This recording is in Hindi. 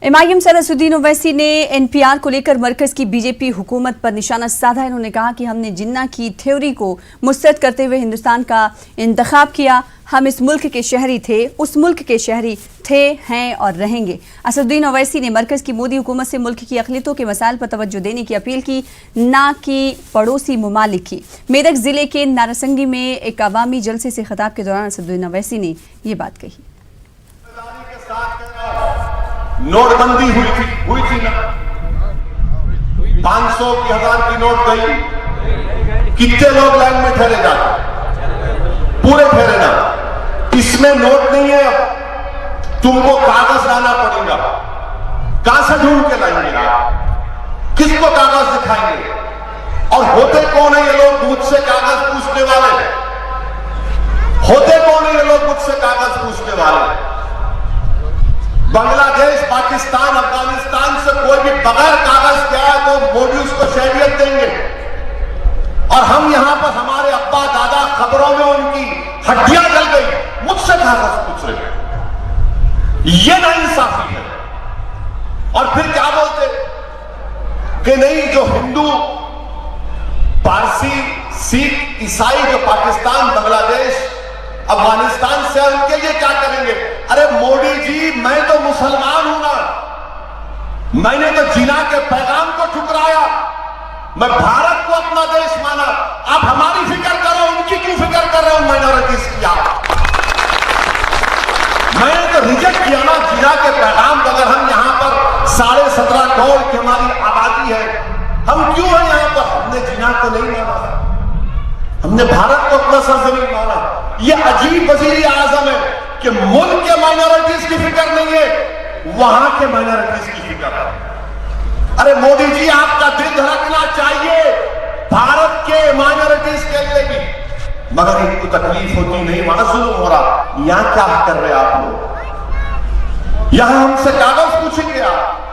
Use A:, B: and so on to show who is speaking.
A: MIM सर असदुद्दीन ओवैसी ने NPR को लेकर मरकज की बीजेपी हुकूमत पर निशाना साधा। इन्होंने कहा कि हमने जिन्ना की थ्योरी को मुस्तरद करते हुए हिंदुस्तान का इंतखाब किया। हम इस मुल्क के शहरी थे, उस मुल्क के शहरी थे, हैं और रहेंगे। असदुद्दीन ओवैसी ने मरकज की मोदी हुकूमत से मुल्क की अक़लियतों के मसाइल पर तवज्जो देने की अपील की, ना कि पड़ोसी ममालिक की। मेदक जिले के नारसंगी में एक अवामी जलसे से खिताब के दौरान असदुद्दीन ओवैसी ने ये बात कही।
B: नोटबंदी हुई थी ना, 500 की 1000 की नोट गई, कितने लोग लाइन में ठहरे जाते, पूरे ठहरे ना। इसमें नोट नहीं है, तुमको कागज लाना पड़ेगा। कहां से ढूंढ के लाएंगे आप? किसको कागज दिखाएंगे? और होते कौन है ये लोग मुझसे कागज पूछने वाले? होते कौन है ये लोग मुझसे कागज पूछने वाले? बांग्लादेश, पाकिस्तान, अफगानिस्तान से कोई भी बगैर कागज के आया तो मोदी उसको शहरियत देंगे, और हम यहां पर हमारे अब्बा दादा खबरों में उनकी हड्डियां जल गई, मुझसे कागज पूछ रहे। ये नाइंसाफी है। और फिर क्या बोलते कि नहीं, जो हिंदू, पारसी, सिख, ईसाई जो पाकिस्तान, बांग्लादेश, अफगानिस्तान से उनके लिए क्या करेंगे? अरे मोदी जी, मैं तो मुसलमान हूं ना, मैंने तो जिना के पैगाम को ठुकराया, मैं भारत को अपना देश माना। आप हमारी फिक्र करो, उनकी क्यों फिक्र कर रहे हो? माइनॉरिटीज की मैंने तो रिजेक्ट किया ना जिना के पैगाम। अगर हम यहां पर 17.5 करोड़ की हमारी आबादी है, हम क्यों है यहां पर? हमने जिना को नहीं माना, हमने भारत को अपना सरजमीन माना। ये अजीब वजीर आजम है कि मुल्क के माइनॉरिटीज की फिक्र नहीं है, वहां के माइनॉरिटीज की फिक्र है। अरे मोदी जी, आपका दिल धड़कना चाहिए भारत के माइनॉरिटीज के लिए भी, मगर इनको तकलीफ होती नहीं, वहां जुल्म हो रहा। यहां क्या कर रहे आप लोग? यहां हमसे कागज पूछेंगे आप?